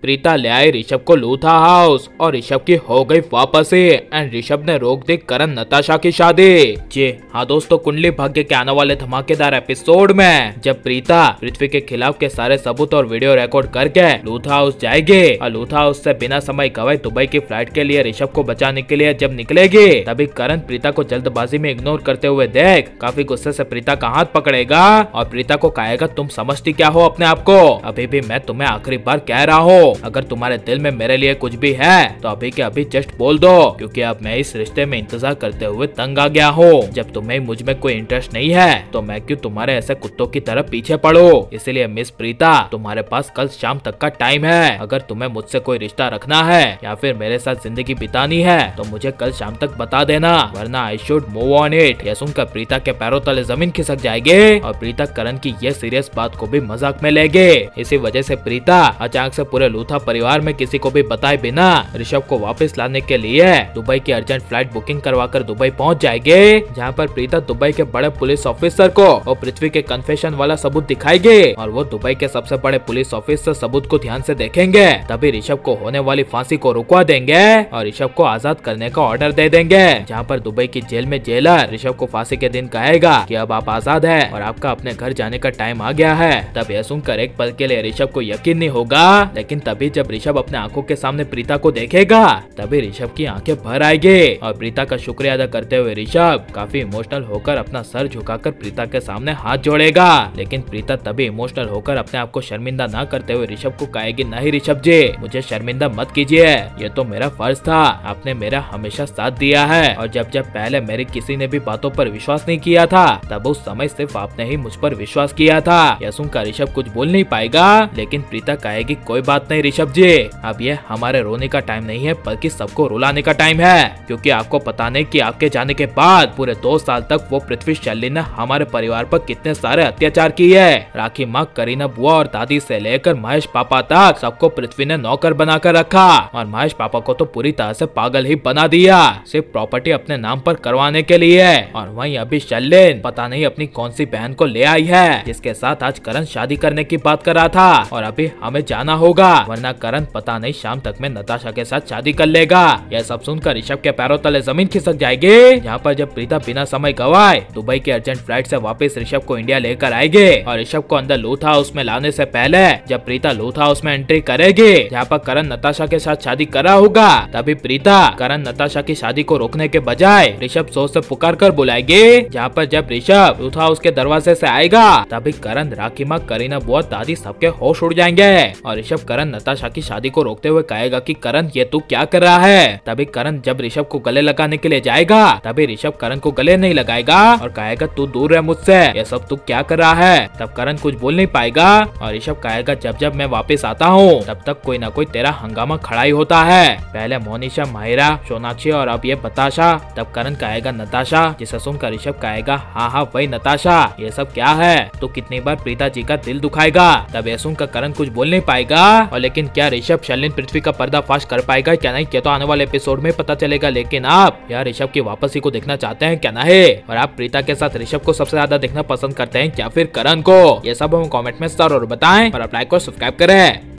प्रीता ले आई ऋषभ को लूथा हाउस और ऋषभ की हो गई वापसी एंड ऋषभ ने रोक दी करण नताशा की शादी। जी हाँ दोस्तों, कुंडली भाग्य के आने वाले धमाकेदार एपिसोड में जब प्रीता पृथ्वी के खिलाफ के सारे सबूत और वीडियो रिकॉर्ड करके लूथा हाउस जाएगी और लूथा हाउस से बिना समय गवाए दुबई की फ्लाइट के लिए ऋषभ को बचाने के लिए जब निकलेगी, तभी करण प्रीता को जल्दबाजी में इग्नोर करते हुए देख काफी गुस्से से प्रीता का हाथ पकड़ेगा और प्रीता को कहेगा, तुम समझती क्या हो अपने आप को? अभी भी मैं तुम्हें आखिरी बार कह रहा हूँ, अगर तुम्हारे दिल में मेरे लिए कुछ भी है तो अभी के अभी जस्ट बोल दो, क्योंकि अब मैं इस रिश्ते में इंतजार करते हुए तंग आ गया हूँ। जब तुम्हें मुझ में कोई इंटरेस्ट नहीं है तो मैं क्यों तुम्हारे ऐसे कुत्तों की तरह पीछे पड़ूं? इसलिए मिस प्रीता, तुम्हारे पास कल शाम तक का टाइम है। अगर तुम्हें मुझसे कोई रिश्ता रखना है या फिर मेरे साथ जिंदगी बितानी है तो मुझे कल शाम तक बता देना, वरना I should move on it. यह सुनकर प्रीता के पैरों तले जमीन खिसक जाएगी और प्रीता करण की यह सीरियस बात को भी मजाक में लेगी। इसी वजह से प्रीता अचानक से पूरे लूथा परिवार में किसी को भी बताए बिना ऋषभ को वापस लाने के लिए दुबई की अर्जेंट फ्लाइट बुकिंग करवाकर दुबई पहुंच जाएगी, जहां पर प्रीता दुबई के बड़े पुलिस ऑफिसर को और पृथ्वी के कन्फेशन वाला सबूत दिखाएगी और वो दुबई के सबसे बड़े पुलिस ऑफिसर सबूत को ध्यान से देखेंगे, तभी ऋषभ को होने वाली फांसी को रुकवा देंगे और ऋषभ को आजाद करने का ऑर्डर दे देंगे। जहां पर दुबई की जेल में जेलर ऋषभ को फांसी के दिन कहेगा कि अब आप आजाद हैं और आपका अपने घर जाने का टाइम आ गया है। तब यह सुनकर एक पल के लिए ऋषभ को यकीन नहीं होगा, लेकिन तभी जब ऋषभ अपने आंखों के सामने प्रीता को देखेगा तभी ऋषभ की आंखें भर आएगी और प्रीता का शुक्रिया अदा करते हुए ऋषभ काफी इमोशनल होकर अपना सर झुकाकर प्रीता के सामने हाथ जोड़ेगा। लेकिन प्रीता तभी इमोशनल होकर अपने आप को शर्मिंदा ना करते हुए ऋषभ को कहेगी, नहीं ऋषभ जी, मुझे शर्मिंदा मत कीजिए, ये तो मेरा फर्ज था, आपने मेरा हमेशा साथ दिया है और जब जब पहले मेरी किसी ने भी बातों पर विश्वास नहीं किया था तब उस समय सिर्फ आपने ही मुझ पर विश्वास किया था। यह सुनकर ऋषभ कुछ बोल नहीं पाएगा, लेकिन प्रीता कहेगी, कोई बात नहीं ऋषभ जी, अब ये हमारे रोने का टाइम नहीं है बल्कि सबको रुलाने का टाइम है, क्योंकि आपको पता नहीं कि आपके जाने के बाद पूरे 2 साल तक वो पृथ्वी शैली ने हमारे परिवार पर कितने सारे अत्याचार किए। राखी माँ, करीना बुआ और दादी से लेकर महेश पापा तक सबको पृथ्वी ने नौकर बनाकर रखा और महेश पापा को तो पूरी तरह से पागल ही बना दिया, सिर्फ प्रॉपर्टी अपने नाम पर करवाने के लिए। और वहीं अभी शैलिन पता नहीं अपनी कौन सी बहन को ले आई है जिसके साथ आज करण शादी करने की बात कर रहा था और अभी हमें जाना होगा, वरना करण पता नहीं शाम तक में नताशा के साथ शादी कर लेगा। यह सब सुनकर ऋषभ के पैरों तले जमीन खिसक जाएगी। जहाँ पर जब प्रीता बिना समय गवाए दुबई की अर्जेंट फ्लाइट से वापस ऋषभ को इंडिया लेकर आएगी और ऋषभ को अंदर लूथा हाउस में लाने से पहले जब प्रीता लूथा हाउस में एंट्री करेगी जहाँ पर करण नताशा के साथ शादी कर रहा होगा, तभी प्रीता करण नताशा की शादी को रोकने के बजाय ऋषभ जोर से पुकार कर बुलाएगी। जहाँ पर जब ऋषभ लूथा हाउस के दरवाजे से आएगा तभी करण, राखी माँ, करीना बुआ, दादी सबके होश उड़ जाएंगे और ऋषभ करण नताशा की शादी को रोकते हुए कहेगा कि करण ये तू क्या कर रहा है। तभी करण जब ऋषभ को गले लगाने के लिए जाएगा तभी ऋषभ करण को गले नहीं लगाएगा और कहेगा, तू दूर रह मुझसे, ये सब तू क्या कर रहा है। तब करण कुछ बोल नहीं पाएगा और ऋषभ कहेगा, जब जब मैं वापस आता हूँ तब तक कोई ना कोई तेरा हंगामा खड़ा ही होता है, पहले मोनिशा, माहिरा, सोनाक्षी और अब ये बताशा। तब करण कहेगा, नताशा, जिसे सुनकर ऋषभ कहेगा, हाँ हाँ वही नताशा, ये सब क्या है, तो कितनी बार प्रीता जी का दिल दुखाएगा। तब ये सुनकर करण कुछ बोल नहीं पाएगा और लेकिन क्या ऋषभ शैलिन पृथ्वी का पर्दाफाश कर पाएगा क्या नहीं, क्या तो आने वाले एपिसोड में पता चलेगा। लेकिन आप यार ऋषभ की वापसी को देखना चाहते हैं क्या नहीं, और आप प्रीता के साथ ऋषभ को सबसे ज्यादा देखना पसंद करते हैं या फिर करण को, ये सब हमें कमेंट में जरूर बताएं और आप लाइक और सब्सक्राइब करें।